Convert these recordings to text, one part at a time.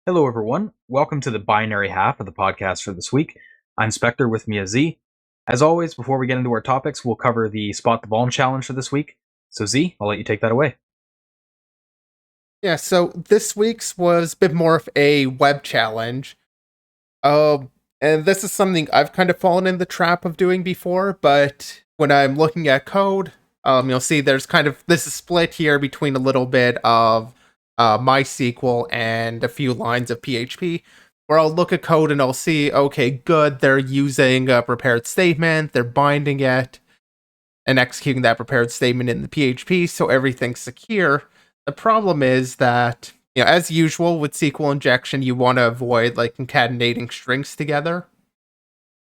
Hello, everyone. Welcome to the binary half of the podcast for this week. I'm Spectre with Mia Z. As always, before we get into our topics, we'll cover the Spot the Vuln challenge for this week. So, Z, I'll let you take that away. Yeah, so this week's was a bit more of a web challenge. Um, and this is something I've kind of fallen in the trap of doing before, but when I'm looking at code, you'll see there's kind of this is split here between a little bit of MySQL and a few lines of PHP, where I'll look at code and I'll see, okay, good, they're using a prepared statement, they're binding it, and executing that prepared statement in the PHP, so everything's secure. The problem is that, as usual with SQL injection, you want to avoid like concatenating strings together.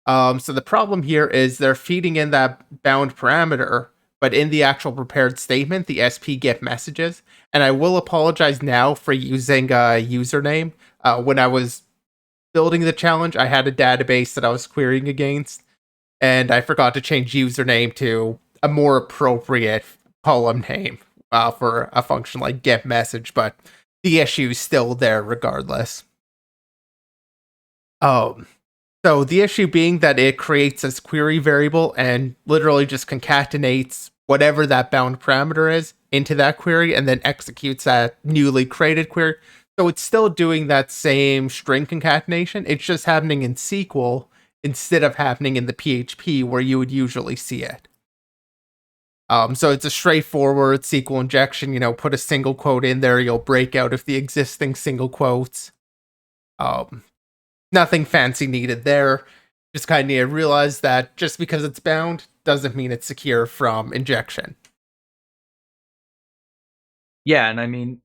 So the problem here is they're feeding in that bound parameter, but in the actual prepared statement, the SP get messages. And I will apologize now for using a username. When I was building the challenge, I had a database that I was querying against, and I forgot to change username to a more appropriate column name for a function like get message, but the issue is still there regardless. Um, so the issue being that it creates this query variable and literally just concatenates whatever that bound parameter is into that query and then executes that newly created query. So it's still doing that same string concatenation. It's just happening in SQL instead of happening in the PHP where you would usually see it. So it's a straightforward SQL injection. Put a single quote in there, you'll break out of the existing single quotes. Um, Nothing fancy needed there. Just kind of need to realize that just because it's bound doesn't mean it's secure from injection. Yeah, and I mean,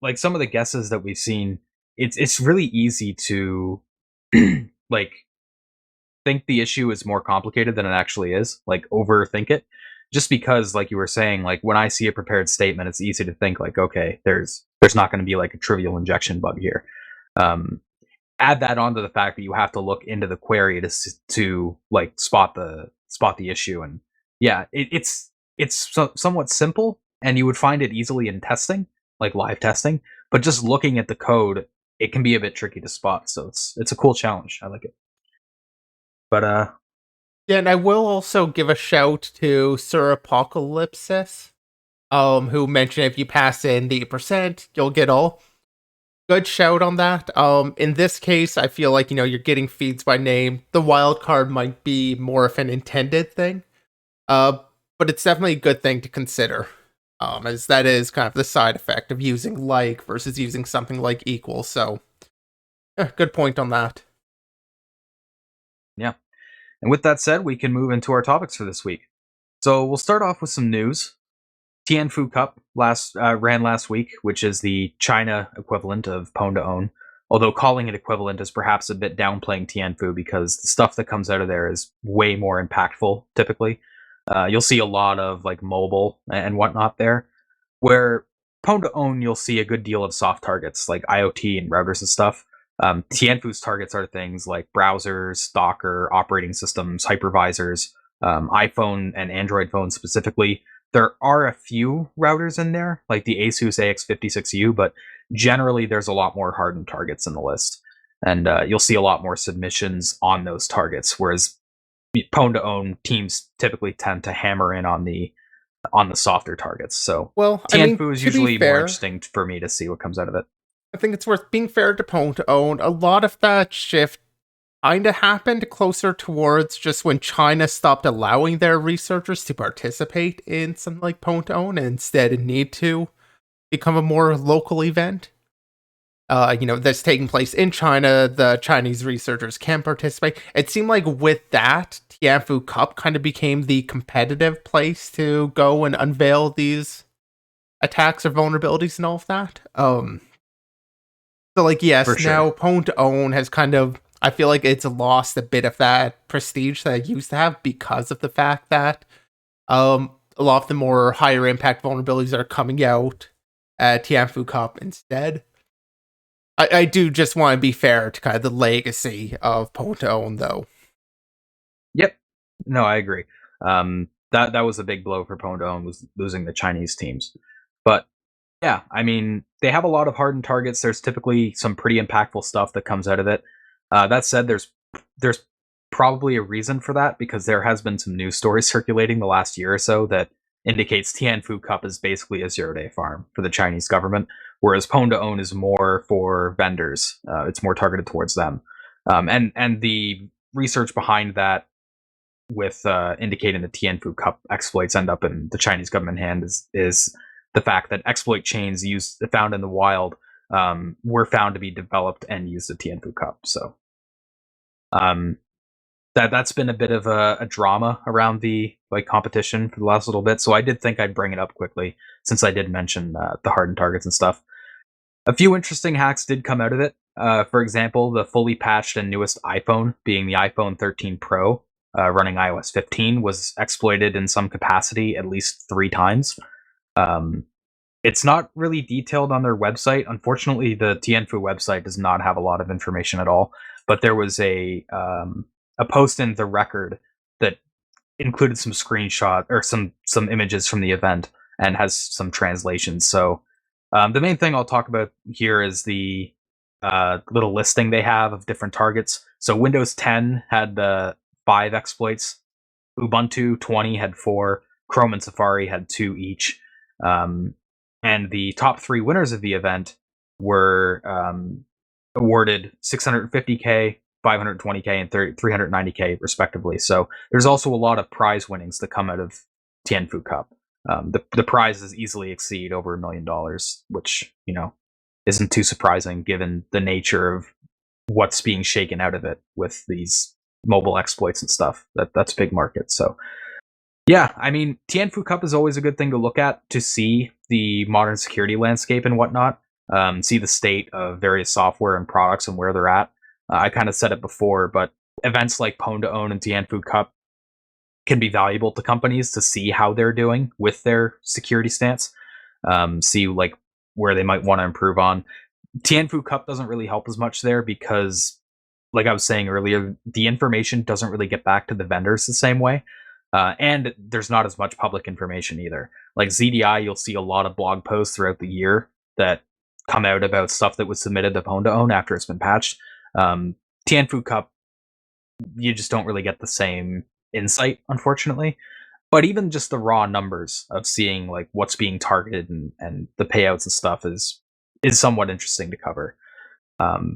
like some of the guesses that we've seen, it's really easy to like think the issue is more complicated than it actually is, like overthink it. Just because, like you were saying, like when I see a prepared statement, it's easy to think like, okay, there's not going to be like a trivial injection bug here. Um, Add that onto the fact that you have to look into the query to like spot the issue, and yeah, it's somewhat simple, and you would find it easily in testing, like live testing. But just looking at the code, it can be a bit tricky to spot. So it's a cool challenge. I like it. But Yeah, and I will also give a shout to Sir Apocalypsis, who mentioned if you pass in the percent, you'll get all. Good shout on that. In this case, I feel like you're getting feeds by name. The wildcard might be more of an intended thing, uh, but it's definitely a good thing to consider. As that is kind of the side effect of using like versus using something like equal. So, good point on that. yeah. And with that said, we can move into our topics for this week. So we'll start off with some news. Tianfu Cup ran last week, which is the China equivalent of Pwn to Own. Although calling it equivalent is perhaps a bit downplaying Tianfu because the stuff that comes out of there is way more impactful. Typically, you'll see a lot of like mobile and whatnot there, where Pwn to Own you'll see a good deal of soft targets like IoT and routers and stuff. Tianfu's targets are things like browsers, Docker, operating systems, hypervisors, iPhone and Android phones specifically. There are a few routers in there, like the Asus AX56U, but generally there's a lot more hardened targets in the list. And you'll see a lot more submissions on those targets, whereas Pwn to Own teams typically tend to hammer in on the softer targets. So Well, I mean, Tianfu is to be usually more fair, interesting for me to see what comes out of it. I think it's worth being fair to Pwn to Own. A lot of that shift kind of happened closer towards just when China stopped allowing their researchers to participate in something like Pwn to Own and instead need to become a more local event. That's taking place in China. The Chinese researchers can participate. It seemed like with that, Tianfu Cup kind of became the competitive place to go and unveil these attacks or vulnerabilities and all of that. So like For yes, sure. now Pwn to Own has kind of I feel like it's lost a bit of that prestige that it used to have because of the fact that a lot of the more higher impact vulnerabilities are coming out at Tianfu Cup instead. I do just want to be fair to kind of the legacy of Pwn to Own though. Yep. No, I agree. That was a big blow for Pwn to Own was losing the Chinese teams. But Yeah, I mean, they have a lot of hardened targets. There's typically some pretty impactful stuff that comes out of it. That said, there's probably a reason for that because there has been some news stories circulating the last year or so that indicates Tianfu Cup is basically a 0-day farm for the Chinese government, whereas Pwn to Own is more for vendors. It's more targeted towards them, and the research behind that with indicating the Tianfu Cup exploits end up in the Chinese government hand is the fact that exploit chains used found in the wild were found to be developed and used at Tianfu Cup. So um, that's been a bit of a drama around the competition for the last little bit. So I did think I'd bring it up quickly since I did mention the hardened targets and stuff. A few interesting hacks did come out of it. For example, the fully patched and newest iPhone, being the iPhone 13 Pro, running iOS 15, was exploited in some capacity at least 3 times. Um, it's not really detailed on their website. Unfortunately, the Tianfu website does not have a lot of information at all. But there was a post in the record that included some screenshot or some images from the event and has some translations. So the main thing I'll talk about here is the little listing they have of different targets. So Windows 10 had the 5 exploits. Ubuntu 20 had 4. Chrome and Safari had 2 each. Um, and the top 3 winners of the event were awarded 650K, 520K, and 390K respectively. So there's also a lot of prize winnings that come out of Tianfu Cup. The prizes easily exceed over $1 million, which isn't too surprising given the nature of what's being shaken out of it with these mobile exploits and stuff. That's a big market. So yeah, I mean, Tianfu Cup is always a good thing to look at to see the modern security landscape and whatnot. See the state of various software and products and where they're at. I kind of said it before, but events like Pwn to Own and Tianfu Cup can be valuable to companies to see how they're doing with their security stance. See where they might want to improve on. Tianfu Cup doesn't really help as much there because, like I was saying earlier, the information doesn't really get back to the vendors the same way. And there's not as much public information either. Like ZDI, you'll see a lot of blog posts throughout the year that come out about stuff that was submitted to Pwn to Own after it's been patched. Tianfu Cup, you just don't really get the same insight, unfortunately. But even just the raw numbers of seeing what's being targeted and the payouts and stuff is somewhat interesting to cover. But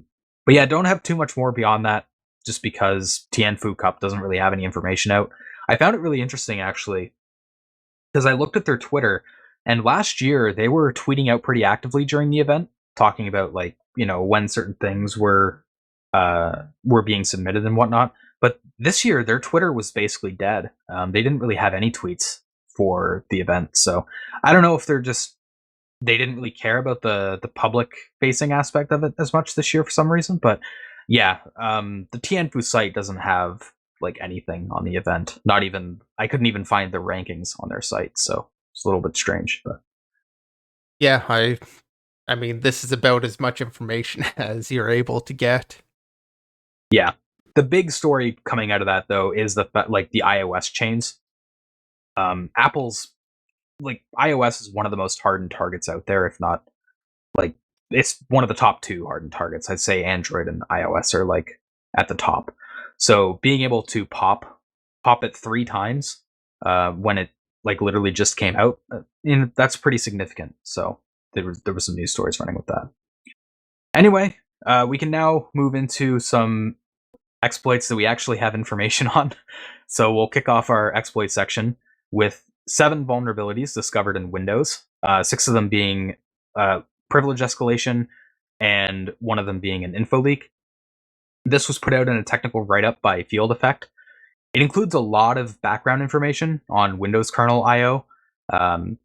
yeah, don't have too much more beyond that, just because Tianfu Cup doesn't really have any information out. I found it really interesting actually, because I looked at their Twitter, and last year they were tweeting out pretty actively during the event, talking about when certain things were being submitted and whatnot. But this year their Twitter was basically dead. They didn't really have any tweets for the event, so I don't know if they didn't really care about the public facing aspect of it as much this year for some reason. But yeah, the Tianfu site doesn't have anything on the event. Not even I couldn't even find the rankings on their site, so it's a little bit strange. But Yeah, I mean, this is about as much information as you're able to get. yeah, the big story coming out of that though is the iOS chains. Apple's iOS is one of the most hardened targets out there, if not like it's one of the top 2 hardened targets. I'd say Android and iOS are at the top. So being able to pop it 3 times when it literally just came out, that's pretty significant. So there was some news stories running with that. Anyway, we can now move into some exploits that we actually have information on. So we'll kick off our exploit section with 7 vulnerabilities discovered in Windows, 6 of them being privilege escalation, and 1 of them being an info leak. This was put out in a technical write-up by Field Effect. It includes a lot of background information on Windows kernel I/O, um,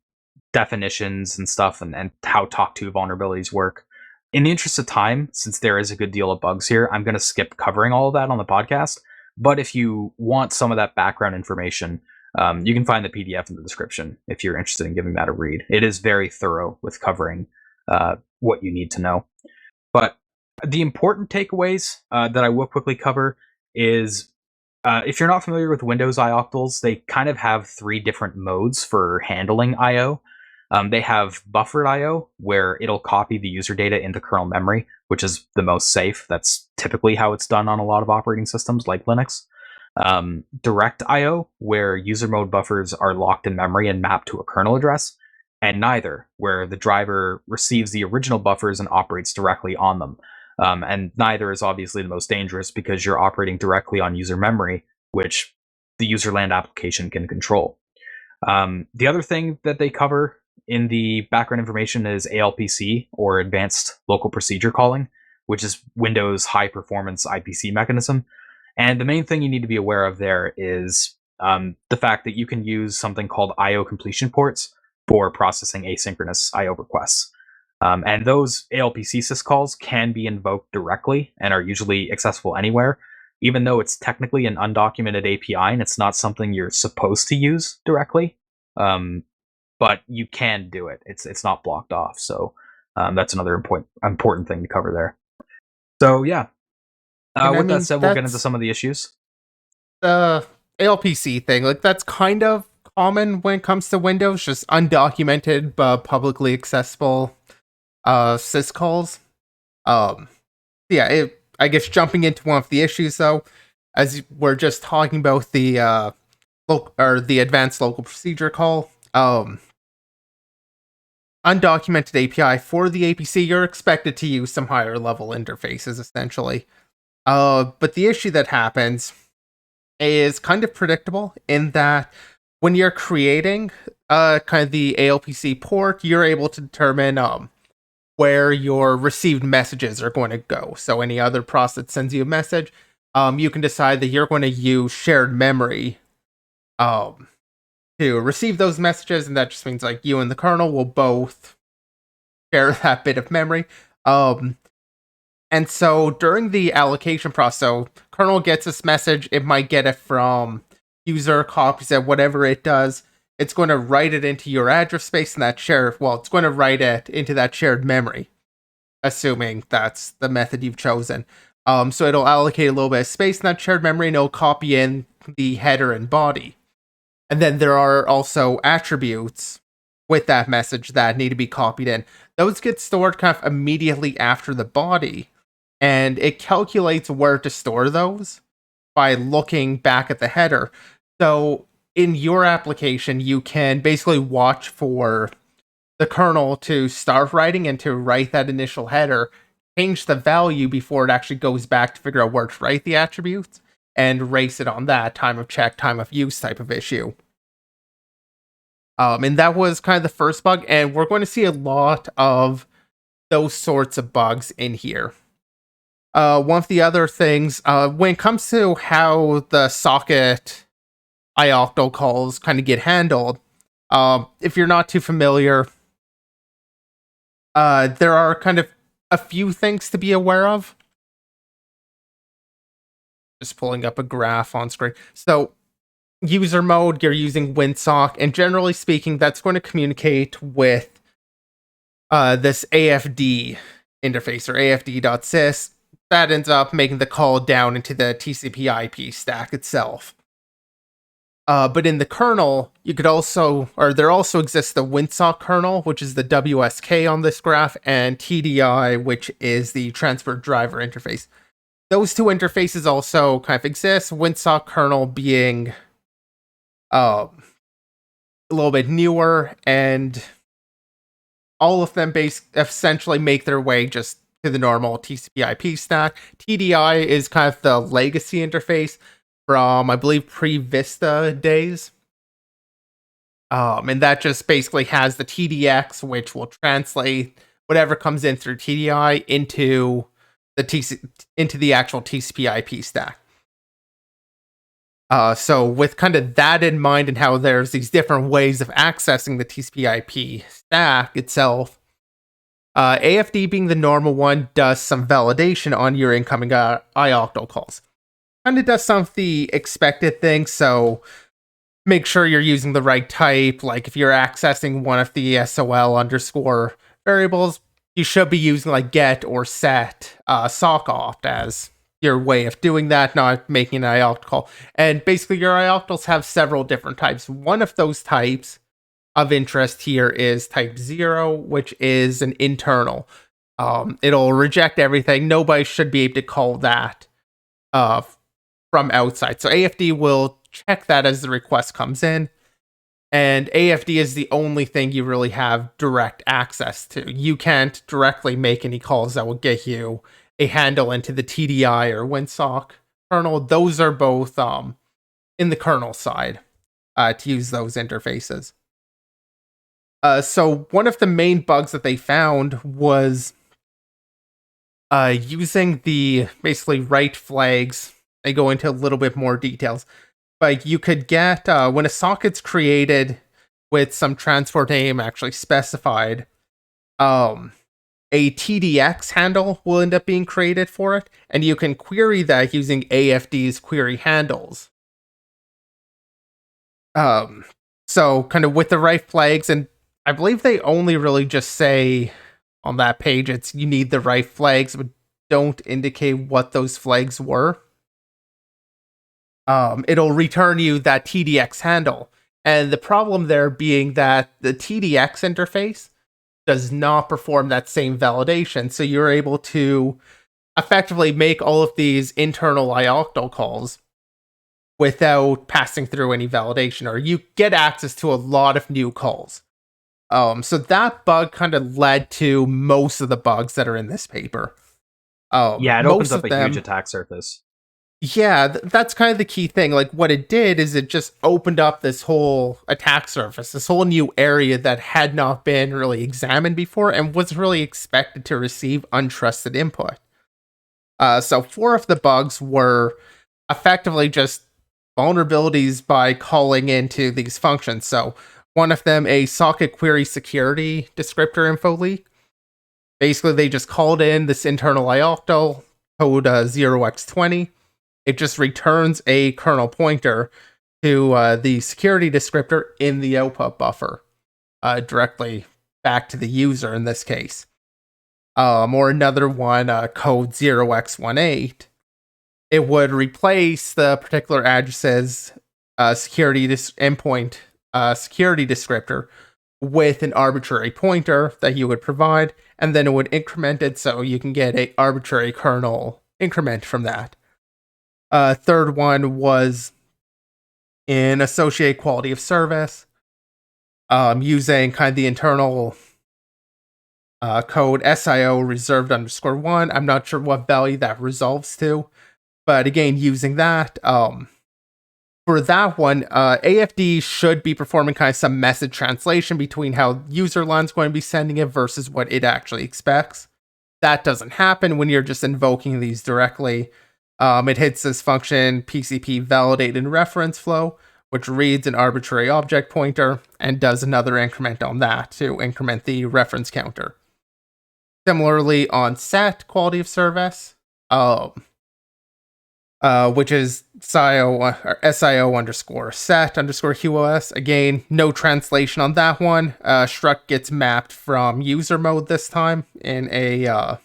definitions and stuff, and how talk to vulnerabilities work. In the interest of time, since there is a good deal of bugs here, I'm going to skip covering all of that on the podcast. But if you want some of that background information, you can find the PDF in the description if you're interested in giving that a read. It is very thorough with covering what you need to know. But the important takeaways that I will quickly cover is if you're not familiar with Windows iOctls, they kind of have 3 different modes for handling I/O. They have buffered I/O, where it'll copy the user data into kernel memory, which is the most safe. That's typically how it's done on a lot of operating systems like Linux. Direct I/O, where user mode buffers are locked in memory and mapped to a kernel address, and neither, where the driver receives the original buffers and operates directly on them. And neither is obviously the most dangerous because you're operating directly on user memory, which the user land application can control. The other thing that they cover in the background information is ALPC, or Advanced Local Procedure Calling, which is Windows' high performance IPC mechanism. And the main thing you need to be aware of there is the fact that you can use something called IO completion ports for processing asynchronous IO requests. And those ALPC syscalls can be invoked directly and are usually accessible anywhere, even though it's technically an undocumented API and it's not something you're supposed to use directly. But you can do it. It's not blocked off. So that's another important thing to cover there. So yeah. With that said, we'll get into some of the issues. The ALPC thing, like, that's kind of common when it comes to Windows, just undocumented but publicly accessible syscalls. I guess jumping into one of the issues, though, as we're just talking about the the advanced local procedure call, undocumented API for the APC, you're expected to use some higher level interfaces, essentially. But the issue that happens is kind of predictable in that when you're creating kind of the ALPC port, you're able to determine where your received messages are going to go. So any other process sends you a message, you can decide that you're going to use shared memory to receive those messages, and that just means like you and the kernel will both share that bit of memory. And so during the allocation process, so kernel gets this message, it might get it from user, copies it, whatever it does. It's going to write it into your address space, and it's going to write it into that shared memory, assuming that's the method you've chosen. So it'll allocate a little bit of space in that shared memory, and it'll copy in the header and body. And then there are also attributes with that message that need to be copied in. Those get stored kind of immediately after the body, and it calculates where to store those by looking back at the header. So in your application, you can basically watch for the kernel to start writing and to write that initial header, change the value before it actually goes back to figure out where to write the attributes, and race it on that time of check, time of use type of issue. And that was kind of the first bug, and we're going to see a lot of those sorts of bugs in here. One of the other things, when it comes to how the socket ioctl calls kind of get handled, if you're not too familiar, there are kind of a few things to be aware of. Just pulling up a graph on screen. So user mode, you're using WinSock, and generally speaking, that's going to communicate with this AFD interface, or AFD.sys. That ends up making the call down into the TCP/IP stack itself. But in the kernel, there also exists the WinSock kernel, which is the WSK on this graph, and TDI, which is the transfer driver interface. Those two interfaces also kind of exist, WinSock kernel being a little bit newer, and all of them essentially make their way just to the normal TCP/IP stack. TDI is kind of the legacy interface from, I believe, pre-Vista days. And that just basically has the TDX, which will translate whatever comes in through TDI into the actual TCP/IP stack. So with kind of that in mind, and how there's these different ways of accessing the TCP/IP stack itself, AFD, being the normal one, does some validation on your incoming ioctl calls. Kind of does some of the expected things, so make sure you're using the right type. Like if you're accessing one of the SOL underscore variables, you should be using like get or set sockopt as your way of doing that, not making an ioctl call. And basically your ioctls have several different types. One of those types of interest here is type 0, which is an internal. It'll reject everything. Nobody should be able to call that from outside. So AFD will check that as the request comes in. And AFD is the only thing you really have direct access to. You can't directly make any calls that will get you a handle into the TDI or WinSock kernel. Those are both in the kernel side to use those interfaces. So one of the main bugs that they found was using the basically write flags. They go into a little bit more details. But you could get, when a socket's created with some transport name actually specified, a TDX handle will end up being created for it, and you can query that using AFD's query handles. So kind of with the right flags, and I believe they only really just say on that page it's you need the right flags, but don't indicate what those flags were. It'll return you that TDX handle. And the problem there being that the TDX interface does not perform that same validation. So you're able to effectively make all of these internal ioctl calls without passing through any validation, or you get access to a lot of new calls. So that bug kind of led to most of the bugs that are in this paper. Yeah, it opens up a huge attack surface. Yeah, that's kind of the key thing. Like, what it did is it just opened up this whole attack surface, this whole new area that had not been really examined before and was really expected to receive untrusted input. So 4 of the bugs were effectively just vulnerabilities by calling into these functions. So one of them, a socket query security descriptor info leak. Basically, they just called in this internal ioctl code 0x20. It just returns a kernel pointer to the security descriptor in the output buffer, directly back to the user in this case. Or another one, code 0x18. It would replace the particular address's endpoint security descriptor with an arbitrary pointer that you would provide, and then it would increment it so you can get an arbitrary kernel increment from that. Third one was in associate quality of service, using kind of the internal code SIO reserved _1. I'm not sure what value that resolves to, but again, using that. For that one, AFD should be performing kind of some message translation between how user line's going to be sending it versus what it actually expects. That doesn't happen when you're just invoking these directly. It hits this function PCP validate in reference flow, which reads an arbitrary object pointer and does another increment on that to increment the reference counter. Similarly, on set quality of service, which is SIO _set _QoS. Again, no translation on that one. Struct gets mapped from user mode this time in a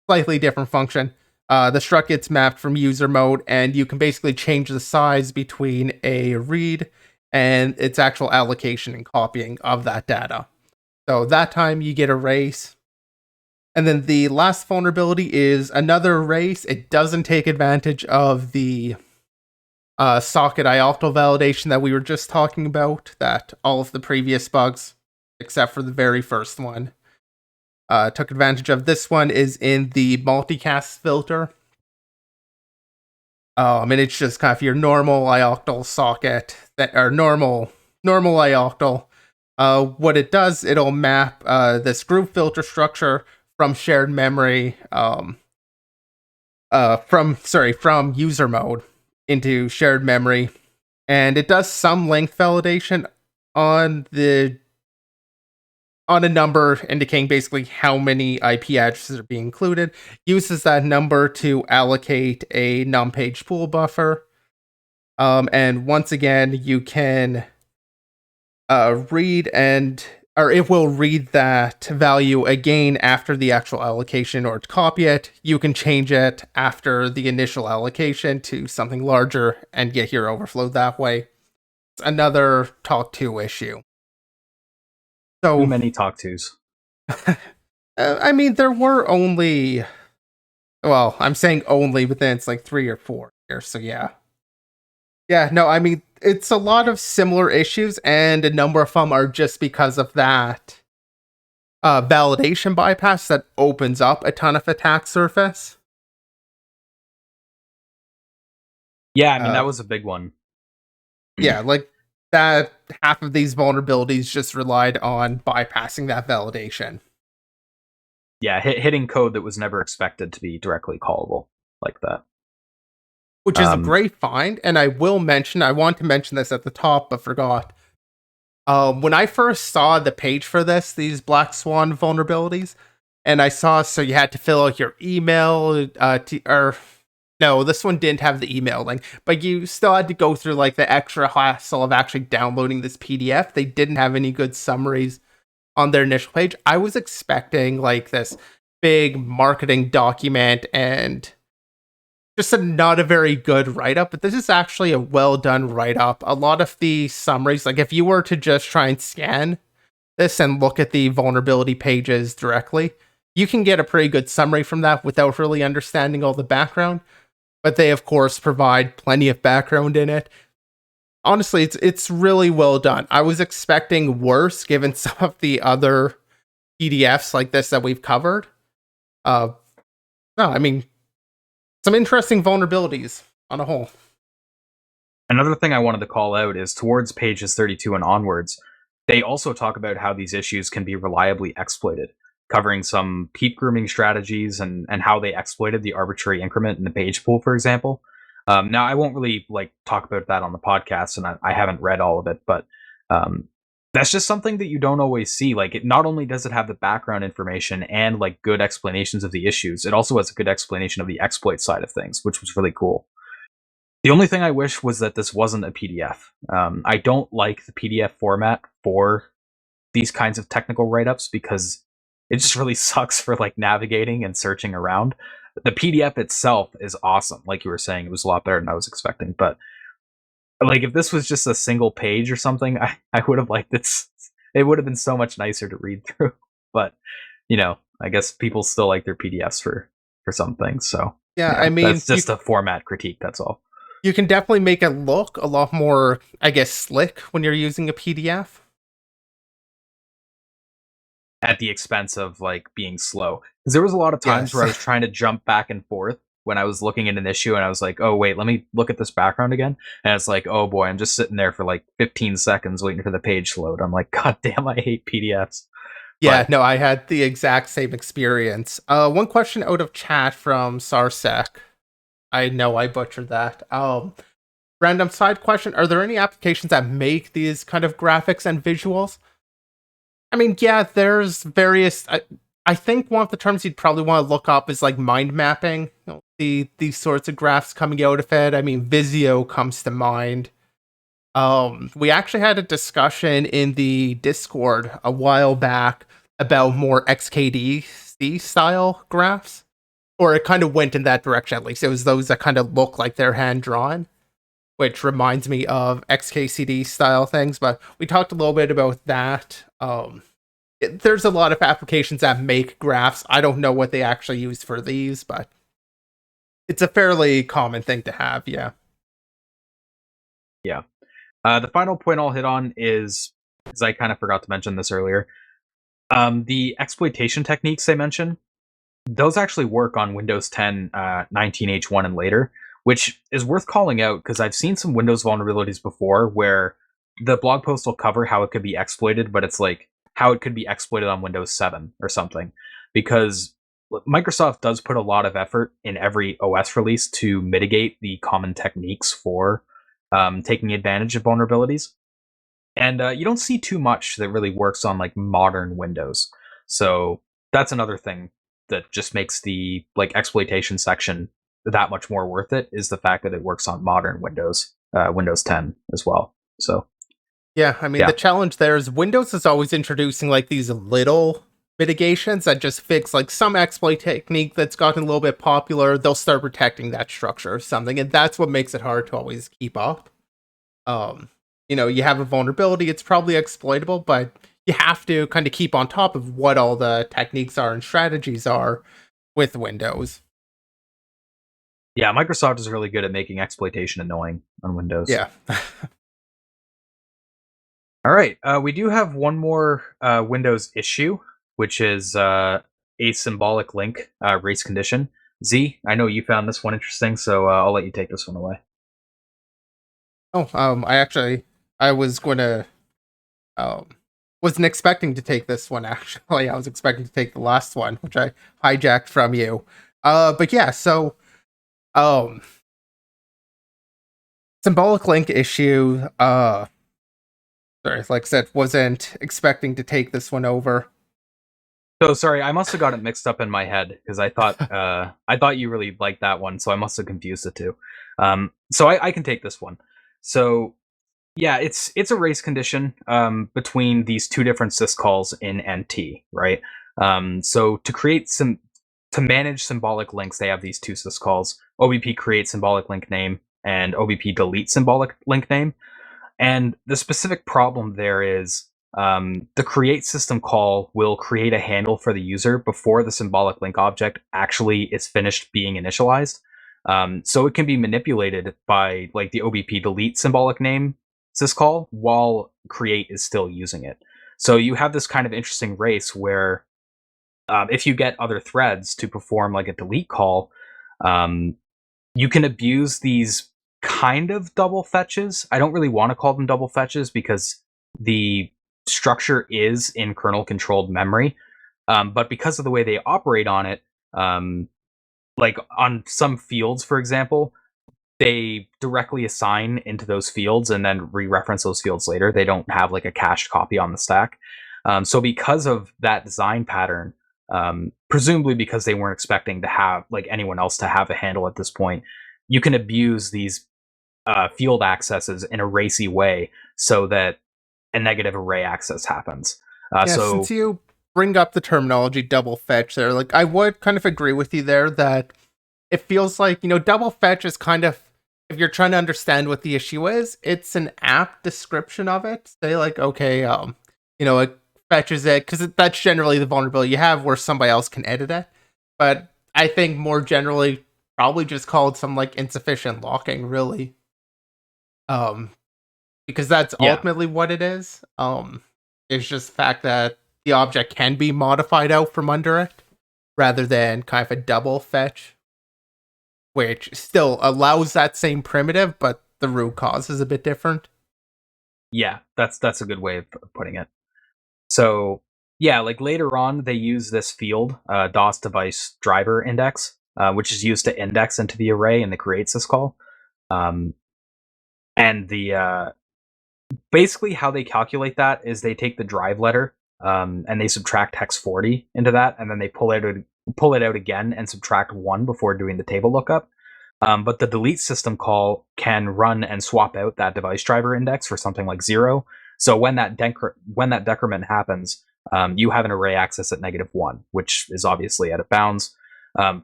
slightly different function. The struct gets mapped from user mode, and you can basically change the size between a read and its actual allocation and copying of that data. So that time you get a race. And then the last vulnerability is another race. It doesn't take advantage of the socket ioctl validation that we were just talking about, that all of the previous bugs, except for the very first one, took advantage of. This one is in the multicast filter. And it's just kind of your normal ioctl socket, or normal ioctl. What it does, it'll map this group filter structure from shared memory, from user mode into shared memory, and it does some length validation on a number indicating basically how many IP addresses are being included. Uses that number to allocate a num-page pool buffer, and once again you can it will read that value again after the actual allocation, or to copy it, you can change it after the initial allocation to something larger and get your overflow that way. It's another talk to issue. Too So, many talk tos. I mean, there were only, well, I'm saying only, but then it's like 3 or 4 here, so yeah. Yeah, no, I mean, it's a lot of similar issues, and a number of them are just because of that validation bypass that opens up a ton of attack surface. Yeah, I mean Uh, that was a big one. yeah, like that half of these vulnerabilities just relied on bypassing that validation. Yeah, hitting code that was never expected to be directly callable like that. Which is a Um, great find, and I want to mention this at the top, but forgot. When I first saw the page for this, these Blackswan vulnerabilities, and I saw so you had to fill out your email, or no, this one didn't have the email link, but you still had to go through like the extra hassle of actually downloading this PDF. They didn't have any good summaries on their initial page. I was expecting like this big marketing document and just not a very good write up, but this is actually a well done write up. A lot of the summaries, like if you were to just try and scan this and look at the vulnerability pages directly, you can get a pretty good summary from that without really understanding all the background. But they, of course, provide plenty of background in it. Honestly, it's really well done. I was expecting worse given some of the other PDFs like this that we've covered. Uh, no, I mean, some interesting vulnerabilities on a whole. Another thing I wanted to call out is towards pages 32 and onwards, they also talk about how these issues can be reliably exploited, covering some peep grooming strategies and how they exploited the arbitrary increment in the page pool, for example. Now, I won't really like talk about that on the podcast, and I haven't read all of it, but um, that's just something that you don't always see. Like, it not only does it have the background information and like good explanations of the issues, it also has a good explanation of the exploit side of things, which was really cool. The only thing I wish was that this wasn't a PDF. I don't like the PDF format for these kinds of technical write-ups because it just really sucks for like navigating and searching around. The PDF itself is awesome. Like you were saying, it was a lot better than I was expecting. But like if this was just a single page or something, I would have liked this. It would have been so much nicer to read through. But I guess people still like their PDFs for some things. So Yeah, I yeah, mean, that's just a format critique. That's all. you can definitely make it look a lot more, I guess, slick when you're using a PDF. At the expense of like being slow. Because there was a lot of times Yes. where I was trying to jump back and forth when I was looking at an issue and I was like, oh wait, let me look at this background again. And it's like, oh boy, I'm just sitting there for like 15 seconds waiting for the page to load. I'm like, god damn, I hate PDFs. Yeah, But no, I had the exact same experience. One question out of chat from Sarsek. I know I butchered that. Random side question: are there any applications that make these kind of graphics and visuals? I mean, yeah, there's various. I think one of the terms you'd probably want to look up is like mind mapping. These sorts of graphs coming out of it. I mean, Visio comes to mind. We actually had a discussion in the Discord a while back about more XKDC style graphs, or it kind of went in that direction at least. It was those that kind of look like they're hand drawn, which reminds me of XKCD style things. But we talked a little bit about that. There's a lot of applications that make graphs. I don't know what they actually use for these, but it's a fairly common thing to have. Yeah. yeah. The final point I'll hit on is, because I kind of forgot to mention this earlier, the exploitation techniques they mention, those actually work on Windows 10 19H1 and later, which is worth calling out because I've seen some Windows vulnerabilities before where the blog post will cover how it could be exploited, but it's like how it could be exploited on Windows 7 or something. Because Microsoft does put a lot of effort in every OS release to mitigate the common techniques for taking advantage of vulnerabilities. And you don't see too much that really works on like modern Windows. So that's another thing that just makes the like exploitation section that much more worth it, is the fact that it works on modern Windows, Windows 10 as well. So Yeah, I mean, yeah, the challenge there is Windows is always introducing like these little mitigations that just fix like some exploit technique that's gotten a little bit popular. They'll start protecting that structure or something, and that's what makes it hard to always keep up. Um, you have a vulnerability, it's probably exploitable, but you have to kind of keep on top of what all the techniques are and strategies are with Windows. Yeah, Microsoft is really good at making exploitation annoying on Windows. Yeah. All right, we do have one more Windows issue, which is a symbolic link race condition. Z, I know you found this one interesting, so I'll let you take this one away. Oh, I was going to, um, wasn't expecting to take this one, actually. I was expecting to take the last one, which I hijacked from you. But yeah, so, um, symbolic link issue, sorry, like I said, wasn't expecting to take this one over. So sorry, I must have got it mixed up in my head because I thought you really liked that one, so I must have confused the two. So I can take this one. So yeah, it's a race condition between these two different syscalls in NT, right? So to manage symbolic links, they have these two syscalls: ObpCreateSymbolicLinkName and ObpDeleteSymbolicLinkName. And the specific problem there is the create system call will create a handle for the user before the symbolic link object actually is finished being initialized. So it can be manipulated by like the OBP delete symbolic name syscall while create is still using it. So you have this kind of interesting race where if you get other threads to perform like a delete call, um, you can abuse these kind of double fetches. I don't really want to call them double fetches because the structure is in kernel controlled memory. But because of the way they operate on it, um, like on some fields, for example, they directly assign into those fields and then re-reference those fields later. They don't have like a cached copy on the stack. So because of that design pattern, presumably because they weren't expecting to have like anyone else to have a handle at this point, you can abuse these field accesses in a racy way so that a negative array access happens. Yeah, since So you bring up the terminology double fetch there, like I would kind of agree with you there that it feels like, double fetch is kind of, if you're trying to understand what the issue is, it's an apt description of it. Say like, okay, it fetches it because that's generally the vulnerability you have where somebody else can edit it. But I think more generally, probably just called some like insufficient locking, really. Um, because that's yeah, ultimately what it is. It's just the fact that the object can be modified out from under it rather than kind of a double fetch, which still allows that same primitive, but the root cause is a bit different. yeah, that's a good way of putting it. So yeah, like later on, they use this field, DOS device driver index, which is used to index into the array and the create syscall. Um, and the basically how they calculate that is they take the drive letter and they subtract hex 40 into that, and then they pull it out again and subtract 1 before doing the table lookup. But the delete system call can run and swap out that device driver index for something like 0. So when that decrement happens, you have an array access at -1, which is obviously out of bounds.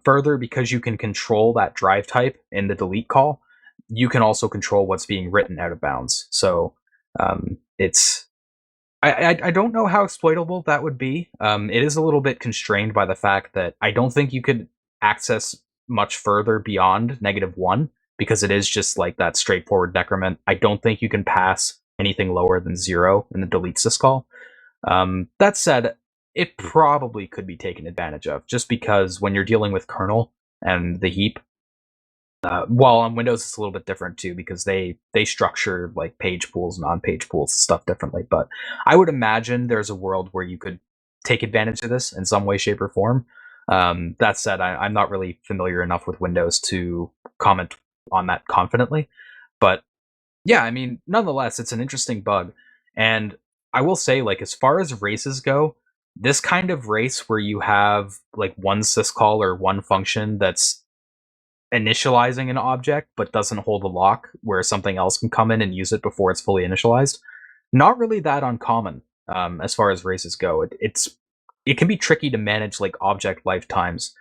Further, because you can control that drive type in the delete call, you can also control what's being written out of bounds. So it's I don't know how exploitable that would be. It is a little bit constrained by the fact that I don't think you could access much further beyond -1 because it is just like that straightforward decrement. I don't think you can pass anything lower than 0 in the delete syscall. That said, it probably could be taken advantage of just because when you're dealing with kernel and the heap, while on Windows it's a little bit different too because they structure like page pools, non-page pools, stuff differently. But I would imagine there's a world where you could take advantage of this in some way, shape, or form. That said, I'm not really familiar enough with Windows to comment on that confidently. But yeah, I mean, nonetheless, it's an interesting bug. And I will say, like, as far as races go, this kind of race where you have like one syscall or one function that's initializing an object but doesn't hold a lock where something else can come in and use it before it's fully initialized, not really that uncommon as far as races go. It can be tricky to manage like object lifetimes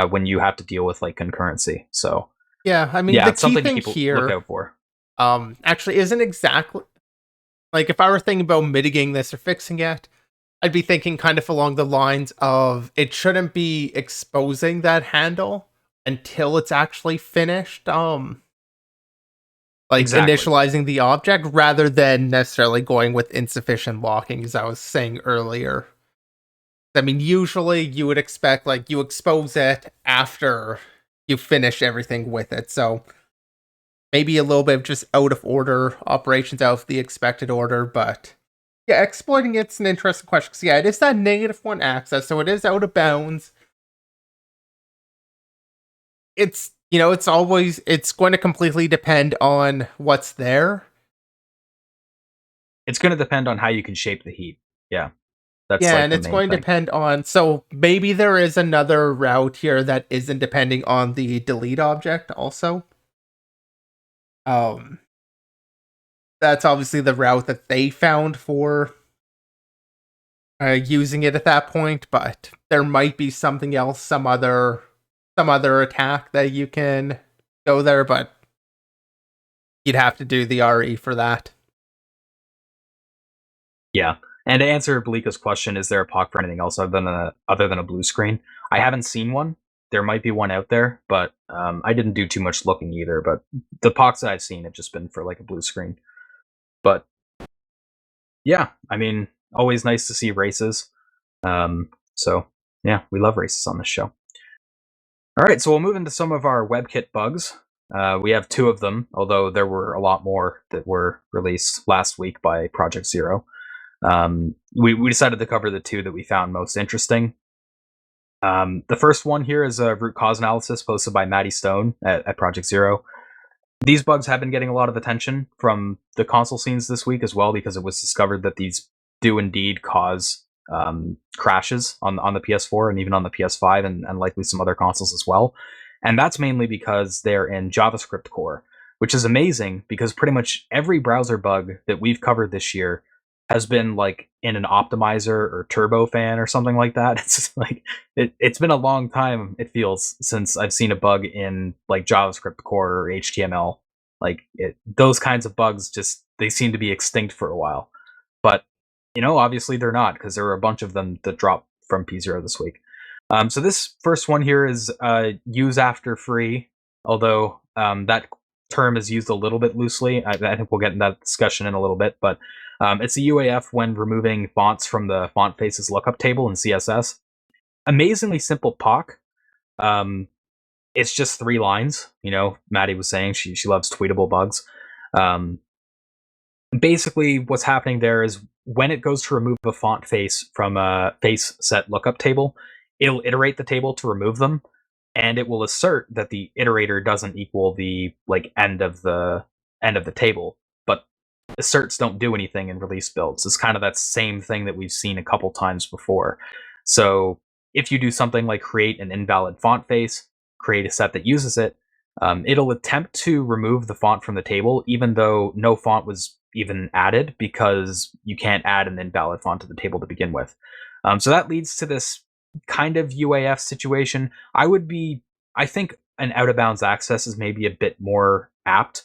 when you have to deal with like concurrency. So Yeah, I mean yeah, the it's key something to thing keep look here, out for. actually isn't exactly like if I were thinking about mitigating this or fixing it, I'd be thinking kind of along the lines of it shouldn't be exposing that handle until it's actually finished. Like Exactly. initializing the object rather than necessarily going with insufficient locking, as I was saying earlier. I mean, usually you would expect like you expose it after you finish everything with it. So maybe a little bit of just out of order operations, out of the expected order, but yeah, exploiting it's an interesting question. 'Cause, yeah, it is that -1 access, so it is out of bounds. It's it's going to completely depend on what's there. It's going to depend on how you can shape the heap. Yeah, that's Yeah, like and the it's main going to thing. depend on, so maybe there is another route here that isn't depending on the delete object also. Um that's obviously the route that they found for using it at that point, but there might be something else, some other attack that you can go there, but you'd have to do the RE for that. Yeah. And to answer Balika's question, is there a POC for anything else other than a blue screen? I haven't seen one. There might be one out there, but I didn't do too much looking either. But the POCs that I've seen have just been for like a blue screen. But yeah, I mean, always nice to see races. So yeah, we love races on this show. All right, so we'll move into some of our WebKit bugs. We have two of them, although there were a lot more that were released last week by Project Zero. We decided to cover the two that we found most interesting. The first one here is a root cause analysis posted by Maddie Stone at Project Zero. These bugs have been getting a lot of attention from the console scenes this week as well, because it was discovered that these do indeed cause crashes on the PS4 and even on the PS5 and likely some other consoles as well. And that's mainly because they're in JavaScript core, which is amazing because pretty much every browser bug that we've covered this year has been like in an optimizer or turbofan or something like that. It's just like it's been a long time, it feels, since I've seen a bug in like JavaScript core or HTML. Those kinds of bugs just they seem to be extinct for a while. But obviously they're not, because there were a bunch of them that dropped from P0 this week. So this first one here is use after free, although that term is used a little bit loosely. I think we'll get in that discussion in a little bit, but it's a UAF when removing fonts from the font faces lookup table in CSS. Amazingly simple POC. It's just 3 lines. Maddie was saying she loves tweetable bugs. Um, Basically, what's happening there is when it goes to remove a font face from a face set lookup table, it'll iterate the table to remove them, and it will assert that the iterator doesn't equal the end of the table. But asserts don't do anything in release builds. It's kind of that same thing that we've seen a couple times before. So if you do something like create an invalid font face, create a set that uses it, it'll attempt to remove the font from the table, even though no font was even added, because you can't add an invalid font to the table to begin with. So that leads to this kind of UAF situation. I think an out of bounds access is maybe a bit more apt,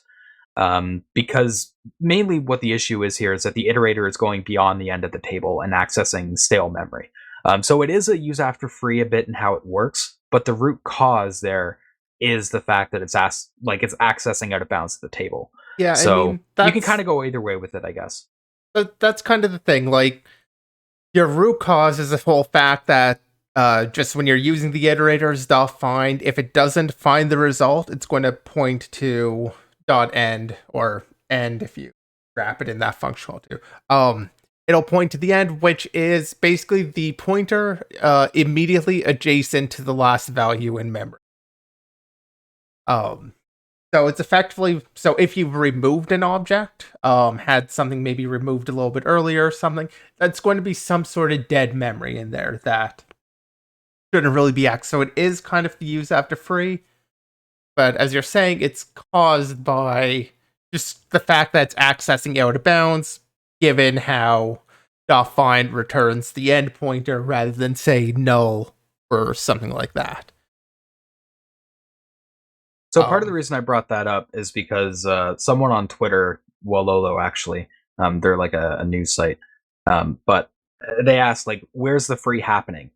because mainly what the issue is here is that the iterator is going beyond the end of the table and accessing stale memory. So it is a use after free a bit in how it works, but the root cause there is the fact that it's accessing out of bounds to the table. Yeah, I So mean you can kind of go either way with it, I guess. that's kind of the thing. Like your root cause is the whole fact that just when you're using the iterators .find, if it doesn't find the result, it's going to point to .end or end if you wrap it in that functional too. It'll point to the end, which is basically the pointer immediately adjacent to the last value in memory. Um, so it's effectively, so if you've removed an object, had something maybe removed a little bit earlier or something, that's going to be some sort of dead memory in there that shouldn't really be accessed. So it is kind of the use after free, but as you're saying, it's caused by just the fact that it's accessing out of bounds, given how .find returns the end pointer rather than say null or something like that. So part of the reason I brought that up is because someone on Twitter, Wololo actually, they're like a news site, but they asked like, "Where's the free happening?"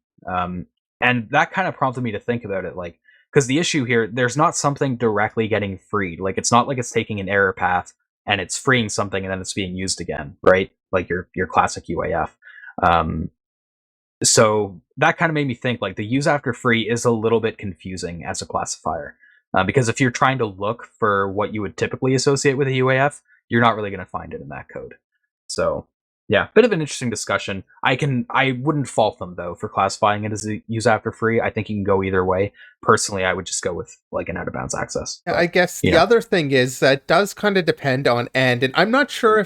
And that kind of prompted me to think about it, like, because the issue here, there's not something directly getting freed. Like, it's not like it's taking an error path and it's freeing something and then it's being used again, right? Like your classic UAF. Um, so that kind of made me think like the use after free is a little bit confusing as a classifier, because if you're trying to look for what you would typically associate with a UAF, you're not really going to find it in that code. So yeah, bit of an interesting discussion. I wouldn't fault them though for classifying it as a use after free. I think you can go either way. Personally, I would just go with like an out of bounds access. I But guess you the know, other thing is that does kind of depend on end, and I'm not sure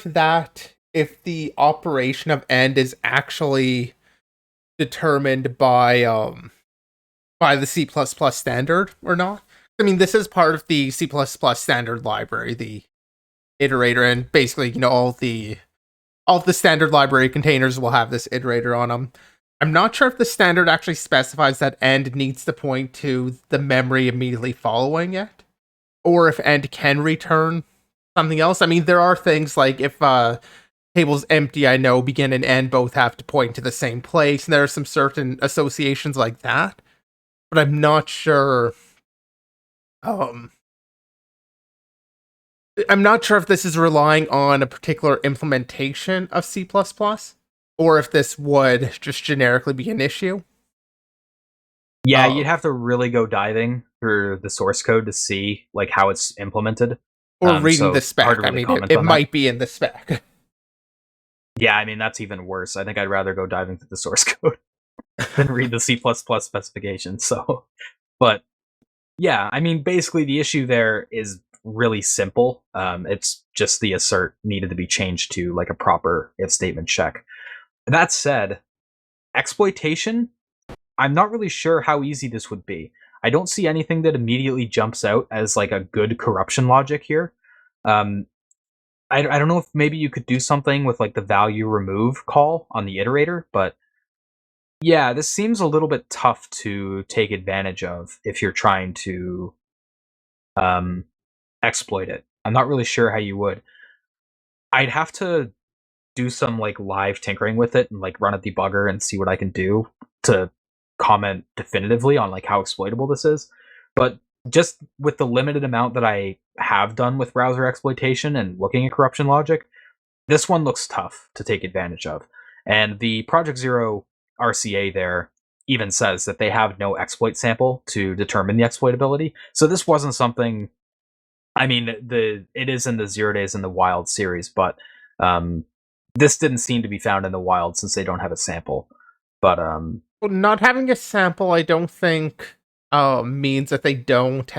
if the operation of end is actually determined by the C++ standard or not. I mean, this is part of the C++ standard library, the iterator, and basically, all of the standard library containers will have this iterator on them. I'm not sure if the standard actually specifies that end needs to point to the memory immediately following it, or if end can return something else. I mean, there are things like if table's empty, I know begin and end both have to point to the same place, and there are some certain associations like that. But I'm not sure. Um, I'm not sure if this is relying on a particular implementation of C++, or if this would just generically be an issue. yeah, you'd Um, have to really go diving through the source code to see like how it's implemented. or reading the So hard spec. to I really mean, it, comment it on that. might be in the spec. Yeah, I mean that's even worse. I think I'd rather go diving through the source code than read the C++ specification. So, but yeah, I mean basically the issue there is really simple. It's just the assert needed to be changed to like a proper if statement check. That said, exploitation, I'm not really sure how easy this would be. I don't see anything that immediately jumps out as like a good corruption logic here. Um, I don't know if maybe you could do something with like the value remove call on the iterator, but yeah, this seems a little bit tough to take advantage of if you're trying to um, exploit it. I'm not really sure how you would. I'd have to do some like live tinkering with it and like run a debugger and see what I can do to comment definitively on like how exploitable this is. But just with the limited amount that I have done with browser exploitation and looking at corruption logic, this one looks tough to take advantage of. And the Project Zero RCA there even says that they have no exploit sample to determine the exploitability. So this wasn't something. I mean, it is in the 0 Days in the Wild series, but um, this didn't seem to be found in the wild since they don't have a sample. But Well, not having a sample, I don't think means that they don't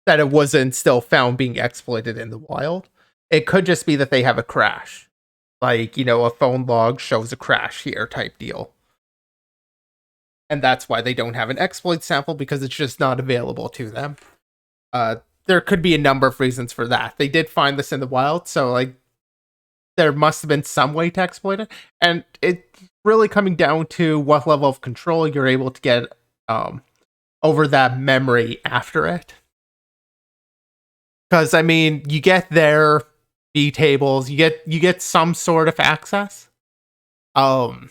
that it wasn't still found being exploited in the wild. It could just be that they have a crash, like a phone log shows a crash here type deal, and that's why they don't have an exploit sample because it's just not available to them. There could be a number of reasons for that. They did find this in the wild, so like there must have been some way to exploit it, and it's really coming down to what level of control you're able to get over that memory after it. Because I mean, you get their B tables, you get some sort of access. Um,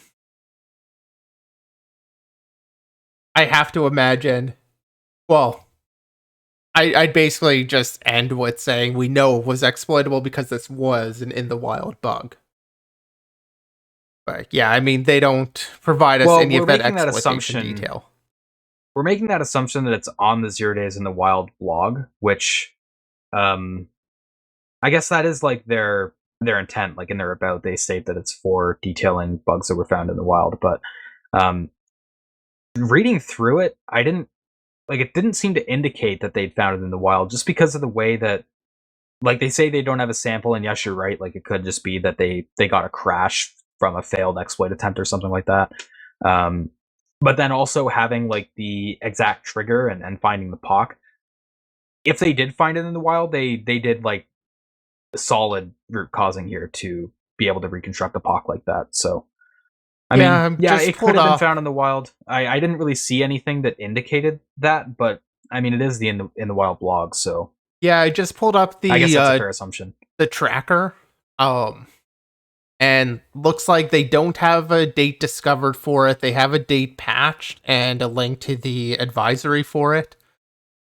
I have to imagine. Well, I'd basically just end with saying we know it was exploitable because this was an in the wild bug. But yeah, I mean, they don't provide us well, any of that exploitation detail. we're making that assumption that it's on the 0 Days in the Wild blog, which um, I guess that is like their intent. Like in their about, they state that it's for detailing bugs that were found in the wild. But um, reading through it, I didn't like it didn't seem to indicate that they'd found it in the wild, just because of the way that like they say they don't have a sample. And yes, you're right, like it could just be that they got a crash from a failed exploit attempt or something like that. um but then also having like the exact trigger and finding the POC, if they did find it in the wild, they did like solid root causing here to be able to reconstruct a POC like that. So I Yeah, mean, I'm yeah, just it could pulled have been up. found in the wild. I didn't really see anything that indicated that, but I mean, it is the in the wild blog, so Yeah, I just pulled up I guess that's a fair assumption. the tracker. Um, And looks like they don't have a date discovered for it. They have a date patched and a link to the advisory for it.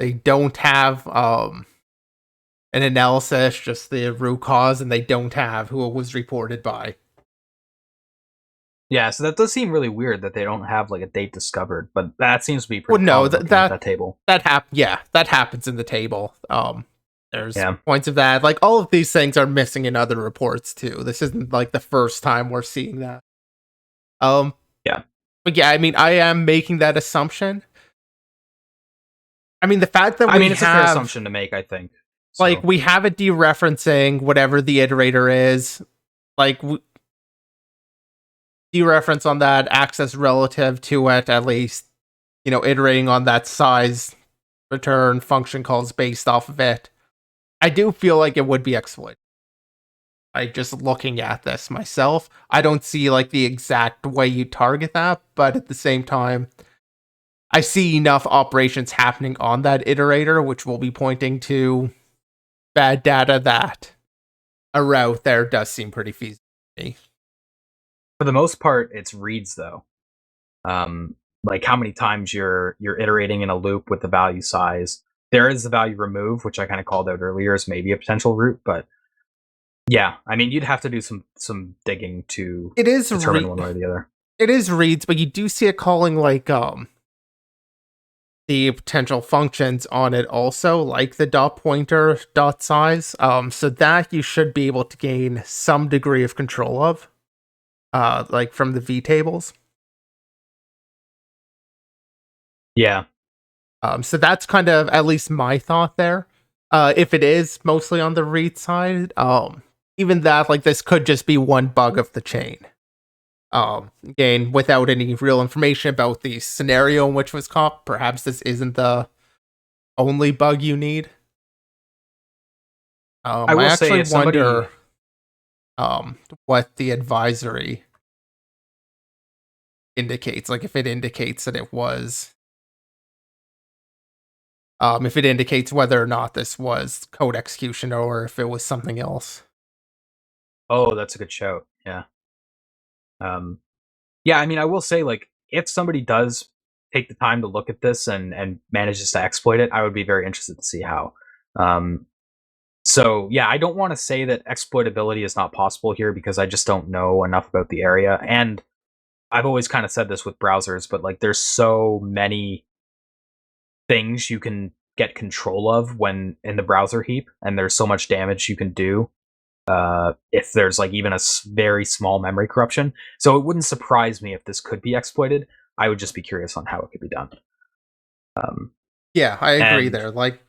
They don't have an analysis, just the root cause, and they don't have who it was reported by. Yeah, so that does seem really weird that they don't have like a date discovered, but that seems to be pretty Well, no, common looking at that table. that happens in the table. There's Yeah. points of that. Like all of these things are missing in other reports too. This isn't like the first time we're seeing that. Yeah. But yeah, I mean, I am making that assumption. I mean, the fact that it's a fair assumption to make, I think. So. Like, we have it dereferencing whatever the iterator is. Like, dereference on that access relative to it, at least, iterating on that size return function calls based off of it. I do feel like it would be exploited. Like, just looking at this myself, I don't see, like, the exact way you target that, but at the same time, I see enough operations happening on that iterator, which will be pointing to bad data that a route there does seem pretty feasible to me. For the most part, it's reads though. Like how many times you're iterating in a loop with the value size. There is the value remove, which I kind of called out earlier as maybe a potential route, but yeah, I mean you'd have to do some digging to determine one way or the other. It is reads, but you do see it calling like the potential functions on it also, like the dot pointer dot size. So that you should be able to gain some degree of control of, like from the V tables. Yeah. So that's kind of at least my thought there. If it is mostly on the read side, even that, like, this could just be one bug of the chain. Again, without any real information about the scenario in which it was caught, perhaps this isn't the only bug you need. I will actually wonder what the advisory indicates. Like, if it indicates that it was, if it indicates whether or not this was code execution or if it was something else. Oh, that's a good shout. Yeah. Yeah, I mean, I will say, like, if somebody does take the time to look at this and manages to exploit it, I would be very interested to see how. So yeah, I don't want to say that exploitability is not possible here because I just don't know enough about the area. And I've always kind of said this with browsers, but like, there's so many things you can get control of when in the browser heap, and there's so much damage you can do if there's like even a very small memory corruption. So it wouldn't surprise me if this could be exploited. I would just be curious on how it could be done. Yeah, I agree there. Like,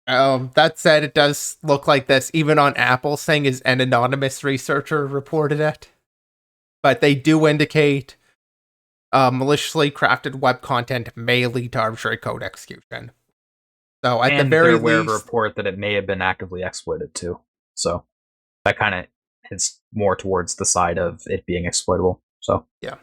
that said, it does look like this, even on Apple, saying is an anonymous researcher reported it. But they do indicate maliciously crafted web content may lead to arbitrary code execution. So at the very least, aware of a report that it may have been actively exploited too. So that kind of hits more towards the side of it being exploitable. So yeah,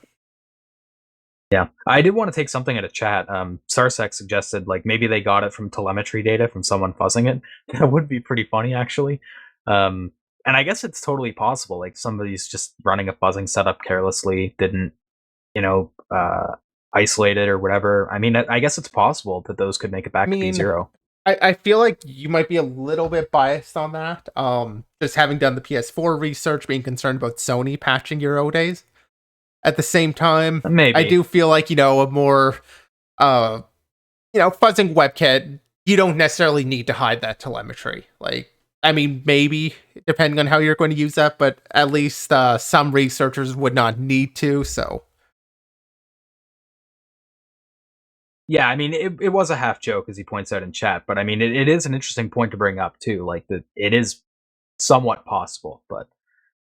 I did want to take something out of chat. Sarsec suggested like maybe they got it from telemetry data from someone fuzzing it. That would be pretty funny, actually. And I guess it's totally possible. Like somebody's just running a fuzzing setup carelessly, didn't isolate it or whatever. I mean, I guess it's possible that those could make it back to B0. I feel like you might be a little bit biased on that. Just having done the PS4 research, being concerned about Sony patching Euro days. At the same time, maybe I do feel like, a more, fuzzing WebKit, you don't necessarily need to hide that telemetry. Like, I mean, maybe, depending on how you're going to use that, but at least some researchers would not need to, so. Yeah, I mean, it was a half joke, as he points out in chat, but I mean, it is an interesting point to bring up, too. Like, that it is somewhat possible, but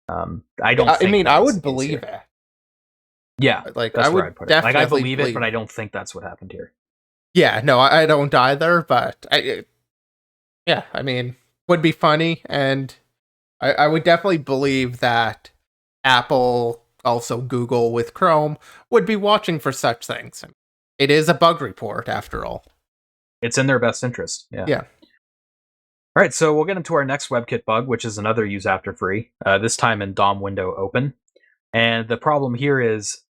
I don't think I mean, I would believe it. Yeah, like I would put definitely like I believe it, but I don't think that's what happened here. Yeah, no, I don't either. But yeah, I mean, would be funny, and I would definitely believe that Apple, also Google with Chrome, would be watching for such things. It is a bug report, after all. It's in their best interest. Yeah. Yeah. All right, so we'll get into our next WebKit bug, which is another use after free, this time in DOMWindow open. And the problem here is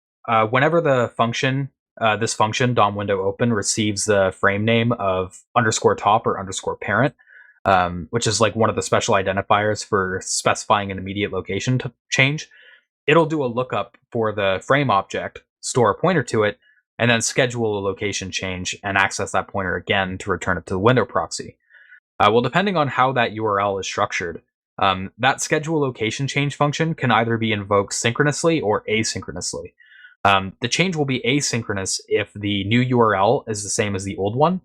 whenever the function, this function, DOMWindow open, receives the frame name of underscore top or underscore parent, which is like one of the special identifiers for specifying an immediate location change, it'll do a lookup for the frame object, store a pointer to it, and then schedule a location change and access that pointer again to return it to the window proxy. Well, depending on how that URL is structured, that schedule location change function can either be invoked synchronously or asynchronously. The change will be asynchronous if the new URL is the same as the old one,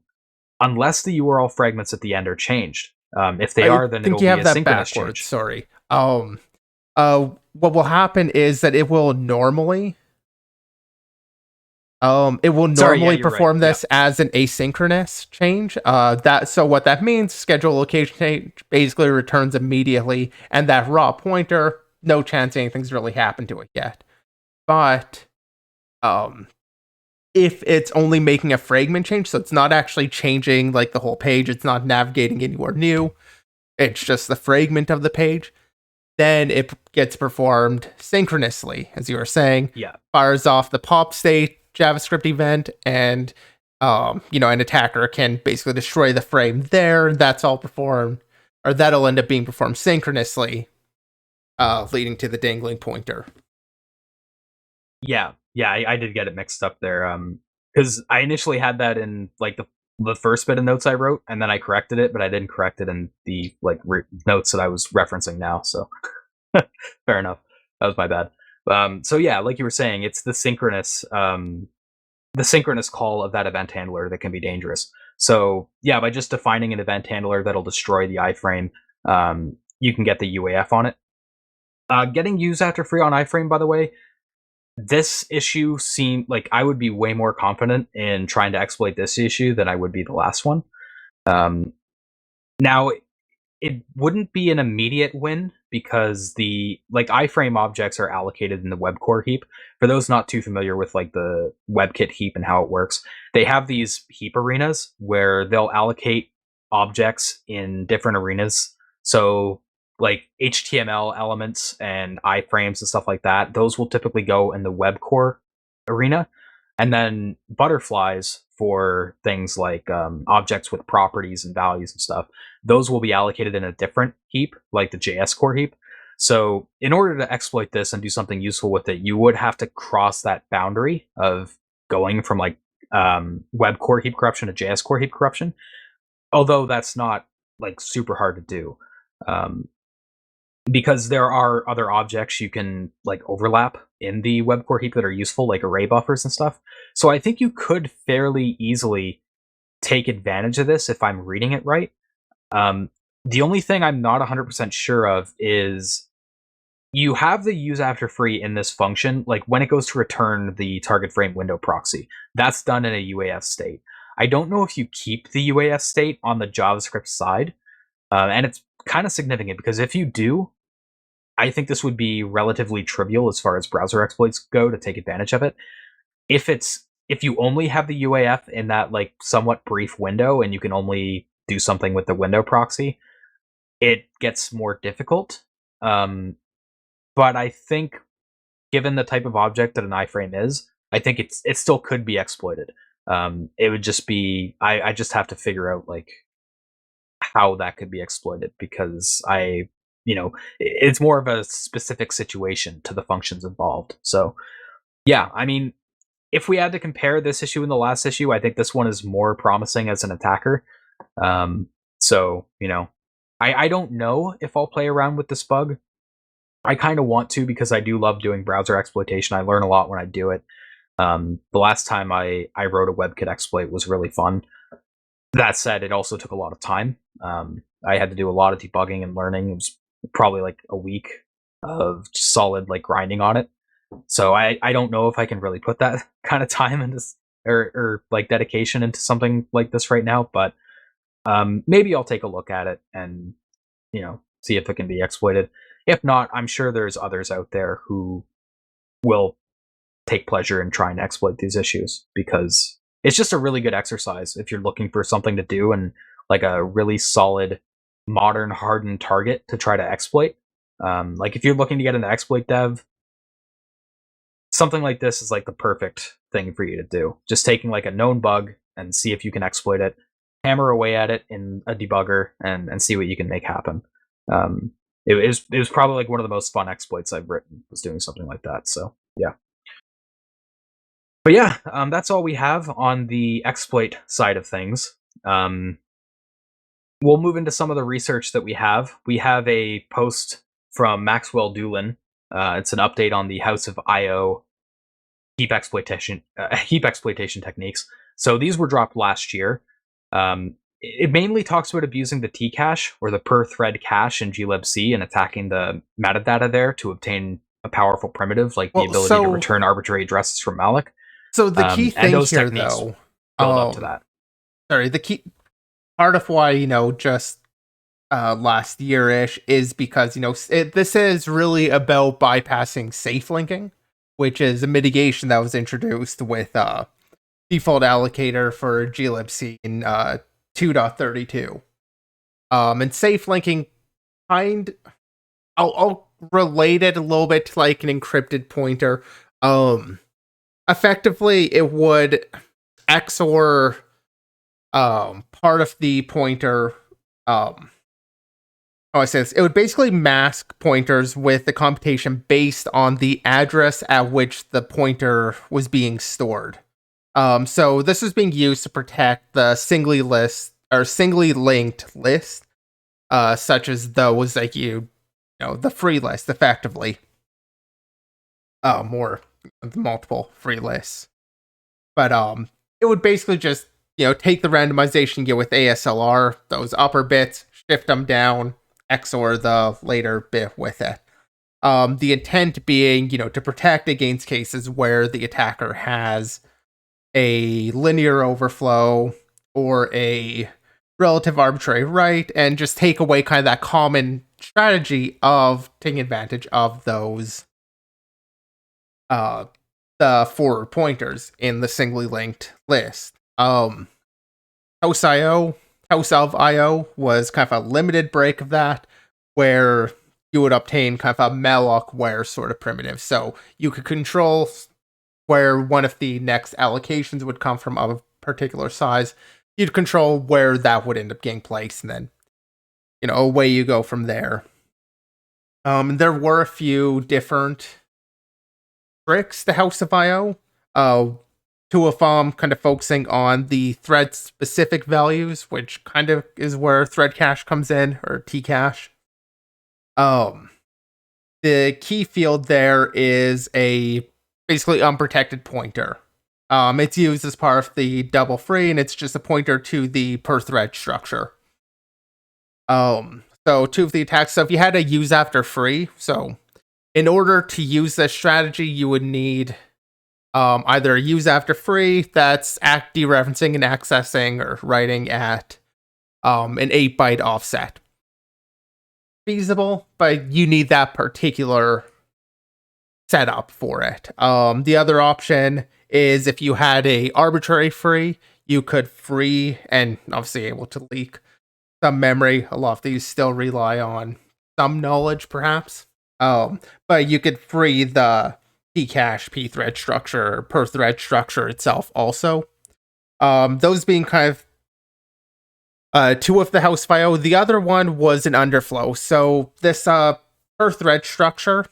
unless the URL fragments at the end are changed. If they I are, then think it'll you be have a that synchronous backwards. change. Sorry. What will happen is that it will normally Sorry, yeah, you're right. perform this as an asynchronous change. So what that means, schedule location change basically returns immediately, and that raw pointer, no chance anything's really happened to it yet. But if it's only making a fragment change, so it's not actually changing like the whole page, it's not navigating anywhere new, it's just the fragment of the page, then it gets performed synchronously, as you were saying. Yeah. Fires off the pop state JavaScript event, and an attacker can basically destroy the frame there. That's all performed, or that'll end up being performed synchronously, leading to the dangling pointer. Yeah, I did get it mixed up there. Because I initially had that in like the first bit of notes I wrote, and then I corrected it, but I didn't correct it in the like notes that I was referencing now. So fair enough, that was my bad. So yeah, like you were saying, it's the synchronous call of that event handler that can be dangerous. So yeah, by just defining an event handler that'll destroy the iframe, you can get the UAF on it. Getting use after free on iframe, by the way, this issue seemed like I would be way more confident in trying to exploit this issue than I would be the last one. Now, it wouldn't be an immediate win because the like iframe objects are allocated in the web core heap. For those not too familiar with like the WebKit heap and how it works, they have these heap arenas where they'll allocate objects in different arenas. So like HTML elements and iframes and stuff like that, those will typically go in the web core arena. And then butterflies for things like objects with properties and values and stuff, those will be allocated in a different heap, like the JS core heap. So in order to exploit this and do something useful with it, you would have to cross that boundary of going from like web core heap corruption to JS core heap corruption. Although that's not like super hard to do. Because there are other objects you can like overlap in the web core heap that are useful, like array buffers and stuff. So I think you could fairly easily take advantage of this if I'm reading it right. The only thing I'm not 100% sure of is you have the use after free in this function, like when it goes to return the target frame window proxy. That's done in a UAF state. I don't know if you keep the UAF state on the JavaScript side, and it's kind of significant because if you do, I think this would be relatively trivial as far as browser exploits go to take advantage of it. If you only have the UAF in that like somewhat brief window and you can only do something with the window proxy, it gets more difficult. But I think given the type of object that an iframe is, I think it still could be exploited. It would just be I just have to figure out like how that could be exploited because it's more of a specific situation to the functions involved. So yeah, I mean, if we had to compare this issue and the last issue, I think this one is more promising as an attacker. So I don't know if I'll play around with this bug. I kind of want to because I do love doing browser exploitation. I learn a lot when I do it. The last time I wrote a WebKit exploit was really fun. That said, it also took a lot of time. I had to do a lot of debugging and learning. It was probably like a week of solid like grinding on it. So I don't know if I can really put that kind of time into or like dedication into something like this right now, but maybe I'll take a look at it and see if it can be exploited. If not, I'm sure there's others out there who will take pleasure in trying to exploit these issues because it's just a really good exercise if you're looking for something to do and like a really solid modern hardened target to try to exploit. Like if you're looking to get into exploit dev, something like this is like the perfect thing for you to do. Just taking like a known bug and see if you can exploit it, hammer away at it in a debugger, and see what you can make happen. It was probably like one of the most fun exploits I've written, was doing something like that. So yeah. But yeah, that's all we have on the exploit side of things. We'll move into some of the research that we have. We have a post from Maxwell Doolin. It's an update on the House of IO heap exploitation techniques. So these were dropped last year. It mainly talks about abusing the T cache or the per thread cache in glibc and attacking the metadata there to obtain a powerful primitive like the ability to return arbitrary addresses from malloc. So the key thing and those here, techniques though, build up to that. Sorry, the key part of why just last year-ish is because this is really about bypassing safe linking, which is a mitigation that was introduced with default allocator for glibc in 2.32. And safe linking I'll relate it a little bit to like an encrypted pointer. Effectively it would XOR part of the pointer. I say this. It would basically mask pointers with the computation based on the address at which the pointer was being stored. So this is being used to protect the singly linked list, such as those like the free list, effectively. More multiple free lists, but it would basically just take the randomization you get with ASLR, those upper bits, shift them down, XOR the later bit with it. The intent being, to protect against cases where the attacker has a linear overflow or a relative arbitrary write, and just take away kind of that common strategy of taking advantage of those the forward pointers in the singly linked list. House of IO was kind of a limited break of that, where you would obtain kind of a malloc where sort of primitive. So you could control where one of the next allocations would come from of a particular size. You'd control where that would end up getting placed, and then away you go from there. There were a few different tricks to House of IO. Two of them kind of focusing on the thread specific values, which kind of is where thread cache comes in, or T cache. The key field there is a basically unprotected pointer. It's used as part of the double free, and it's just a pointer to the per thread structure. So two of the attacks. So if you had a use after free, so in order to use this strategy, you would need either a use after free that's dereferencing and accessing or writing at an 8-byte offset. Feasible, but you need that particular setup for it. The other option is if you had a arbitrary free, you could free and obviously able to leak some memory. A lot of these still rely on some knowledge, perhaps. But you could free the P-cache, P-thread structure, per thread structure itself also. Those being kind of two of the House of IO. The other one was an underflow. So this per thread structure,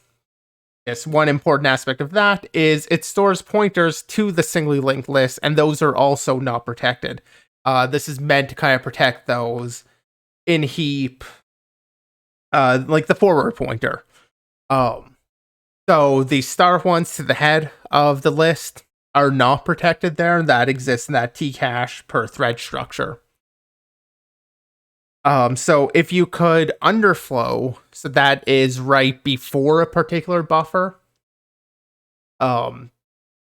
yes, one important aspect of that is it stores pointers to the singly linked list, and those are also not protected. This is meant to kind of protect those in heap, like the forward pointer. So the star ones to the head of the list are not protected there, and that exists in that T cache per thread structure. So if you could underflow, so that is right before a particular buffer, and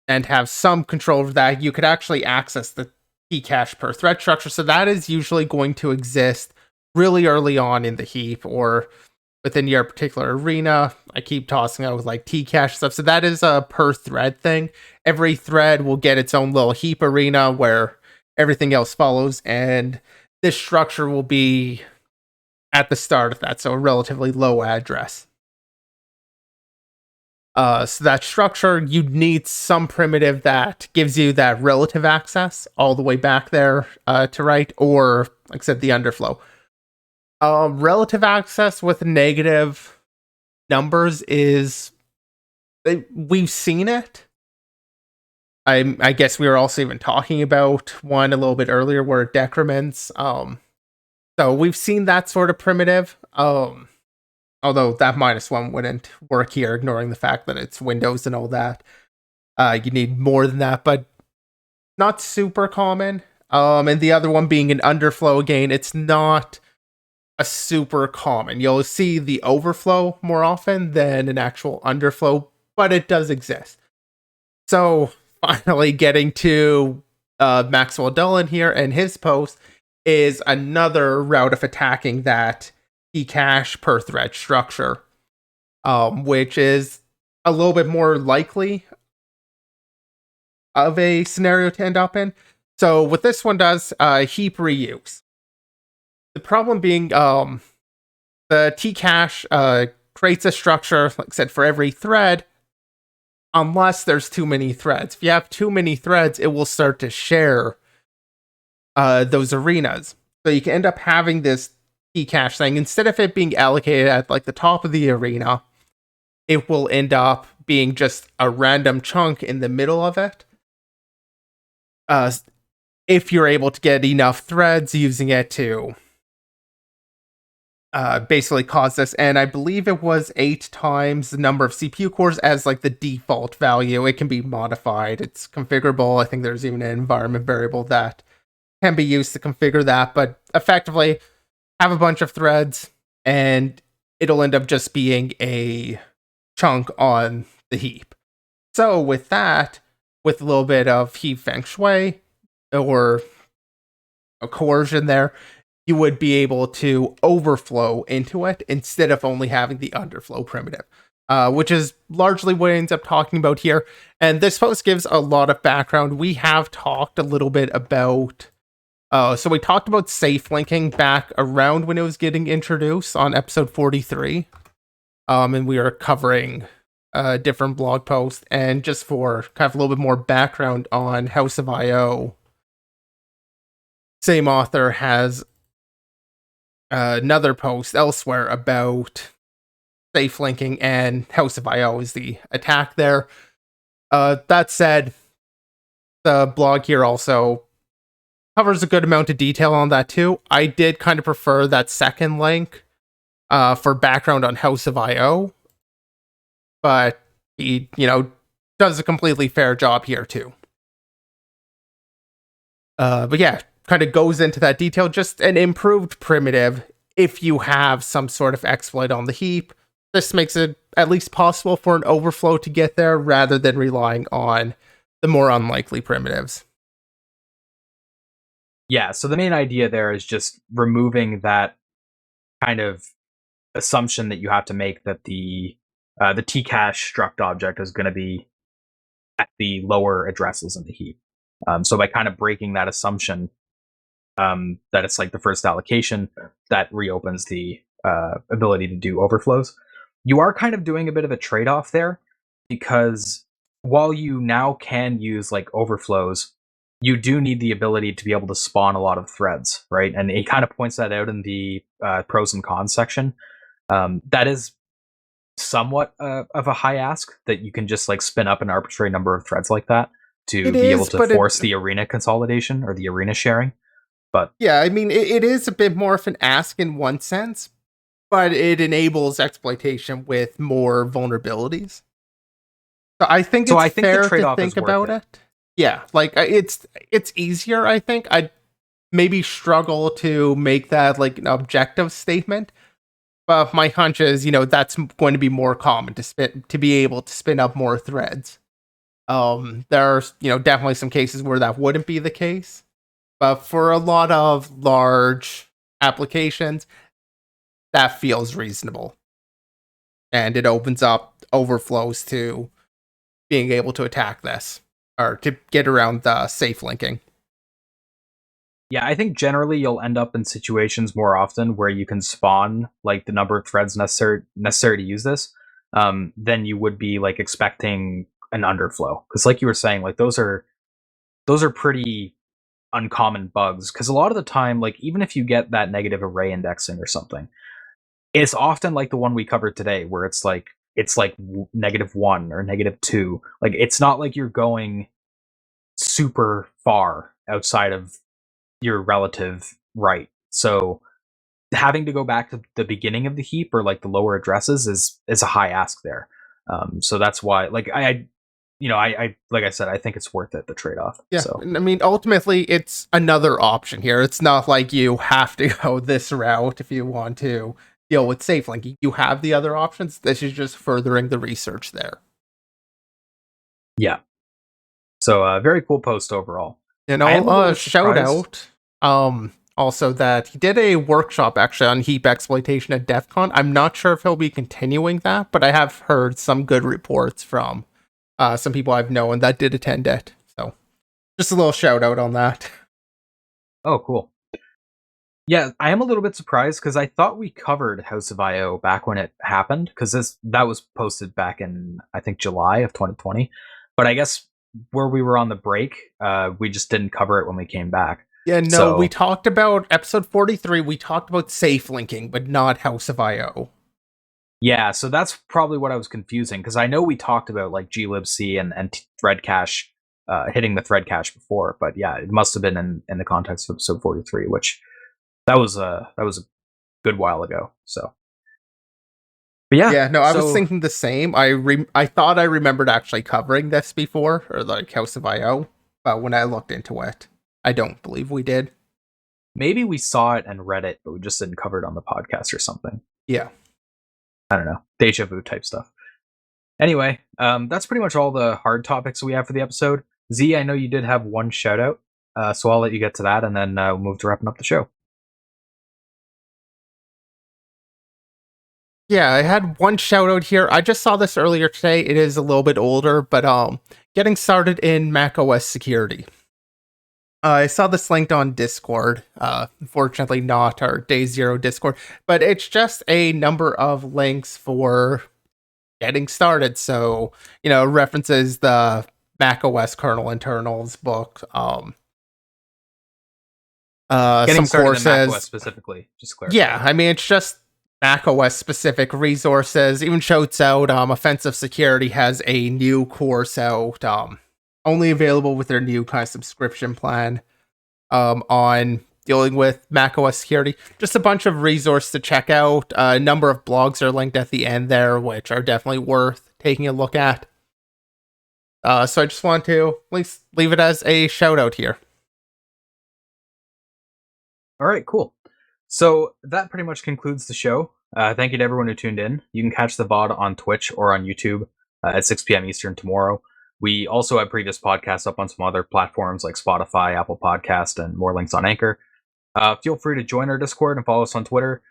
have some control over that, you could actually access the T cache per thread structure. So that is usually going to exist really early on in the heap or within your particular arena. I keep tossing out with like T cache stuff. So that is a per thread thing. Every thread will get its own little heap arena where everything else follows, and this structure will be at the start of that, so a relatively low address. So that structure, you need some primitive that gives you that relative access all the way back there to right, or like I said, the underflow. Relative access with negative numbers is we've seen it. I guess we were also even talking about one a little bit earlier where it decrements. So we've seen that sort of primitive. Although that -1 wouldn't work here, ignoring the fact that it's Windows and all that. You need more than that, but not super common. And the other one being an underflow again, it's not a super common. You'll see the overflow more often than an actual underflow, but it does exist. So finally getting to Maxwell Dillon here and his post is another route of attacking that cache per thread structure, which is a little bit more likely of a scenario to end up in. So what this one does, heap reuse. The problem being, the Tcache creates a structure, like I said, for every thread, unless there's too many threads. If you have too many threads, it will start to share those arenas. So you can end up having this Tcache thing. Instead of it being allocated at like the top of the arena, it will end up being just a random chunk in the middle of it. If you're able to get enough threads using it to basically cause this, and I believe it was 8 times the number of CPU cores as like the default value. It can be modified. It's configurable. I think there's even an environment variable that can be used to configure that, but effectively have a bunch of threads and it'll end up just being a chunk on the heap. So with that, with a little bit of heap feng shui or a coercion there, you would be able to overflow into it instead of only having the underflow primitive, which is largely what it ends up talking about here. And this post gives a lot of background. We have talked a little bit about, so we talked about safe linking back around when it was getting introduced on episode 43. And we are covering a different blog post. And just for kind of a little bit more background on House of I.O., same author has another post elsewhere about safe linking, and House of I.O. is the attack there. That said, the blog here also covers a good amount of detail on that too. I did kind of prefer that second link for background on House of I.O., but he, does a completely fair job here too. But yeah, kind of goes into that detail, just an improved primitive. If you have some sort of exploit on the heap, this makes it at least possible for an overflow to get there rather than relying on the more unlikely primitives. Yeah, so the main idea there is just removing that kind of assumption that you have to make that the Tcache struct object is going to be at the lower addresses in the heap. So by kind of breaking that assumption, that it's like the first allocation, that reopens the ability to do overflows. You are kind of doing a bit of a trade-off there, because while you now can use like overflows, you do need the ability to be able to spawn a lot of threads, right? And it kind of points that out in the pros and cons section. That is somewhat of a high ask, that you can just like spin up an arbitrary number of threads like that to be able to force the arena consolidation or the arena sharing. But yeah, I mean, it is a bit more of an ask in one sense, but it enables exploitation with more vulnerabilities. So I think it's fair to think about it. Yeah, like it's easier, I think. I'd maybe struggle to make that like an objective statement, but my hunch is, that's going to be more common to be able to spin up more threads. There's, definitely some cases where that wouldn't be the case, but for a lot of large applications, that feels reasonable. And it opens up overflows to being able to attack this, or to get around the safe linking. Yeah, I think generally you'll end up in situations more often where you can spawn like the number of threads necessary to use this, than you would be like expecting an underflow. Because like you were saying, like those are pretty uncommon bugs. Because a lot of the time, like even if you get that negative array indexing or something, it's often like the one we covered today, where it's like -1 or -2. Like it's not like you're going super far outside of your relative right. So having to go back to the beginning of the heap or like the lower addresses is a high ask there. So that's why, like I like I said, I think it's worth it, the trade off. Yeah, So and I mean, ultimately, it's another option here. It's not like you have to go this route if you want to deal with safe linking. You have the other options. This is just furthering the research there. yeah, so very cool post overall. And I am a little I'll bit shout surprised. out also that he did a workshop actually on heap exploitation at DEF CON. I'm not sure if he'll be continuing that, but I have heard some good reports from some people I've known that did attend it. So just a little shout out on that. Oh, cool. Yeah, I am a little bit surprised because I thought we covered House of IO back when it happened, because that was posted back in I think July of 2020. But I guess where we were on the break, we just didn't cover it when we came back. Yeah, no, we So talked about episode 43. We talked about safe linking, but not House of IO. yeah, so that's probably what I was confusing, because I know we talked about like glibc and thread cache, hitting the thread cache before, but yeah, it must have been in the context of episode 43, which that was a good while ago. So, but yeah, Yeah, no, I was so thinking the same. I thought I remembered actually covering this before, or like House of IO, but when I looked into it, I don't believe we did. maybe we saw it and read it, but we just didn't cover it on the podcast or something. Yeah. I don't know, deja vu type stuff. Anyway, that's pretty much all the hard topics we have for the episode. Z, I know you did have one shout out, so I'll let you get to that, and then we'll move to wrapping up the show. Yeah, I had one shout out here. I just saw this earlier today. It is a little bit older, but getting started in macOS security. I saw this linked on Discord. Unfortunately, not our Day Zero Discord, but it's just a number of links for getting started. So, references the macOS kernel internals book, Getting some started in macOS courses. specifically, just to clarify. Yeah, I mean, it's just macOS specific resources. Even shouts out, Offensive Security has a new course out, only available with their new kind of subscription plan, on dealing with macOS security. Just a bunch of resources to check out. A number of blogs are linked at the end there, which are definitely worth taking a look at. So I just want to at least leave it as a shout out here. All right, cool. So that pretty much concludes the show. Thank you to everyone who tuned in. You can catch the VOD on Twitch or on YouTube at 6 p.m. Eastern tomorrow. We also have previous podcasts up on some other platforms like Spotify, Apple Podcast, and more links on Anchor. Feel free to join our Discord and follow us on Twitter.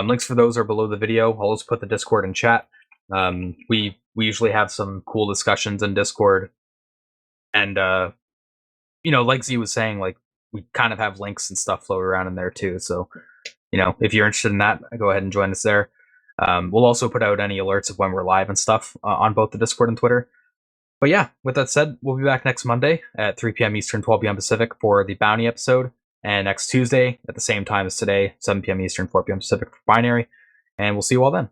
Links for those are below the video. I'll also put the Discord in chat. We usually have some cool discussions in Discord, and like Z was saying, like we kind of have links and stuff floated around in there too. So if you're interested in that, go ahead and join us there. We'll also put out any alerts of when we're live and stuff on both the Discord and Twitter. But yeah, with that said, we'll be back next Monday at 3 p.m. Eastern, 12 p.m. Pacific for the Bounty episode. And next Tuesday at the same time as today, 7 p.m. Eastern, 4 p.m. Pacific for Binary. And we'll see you all then.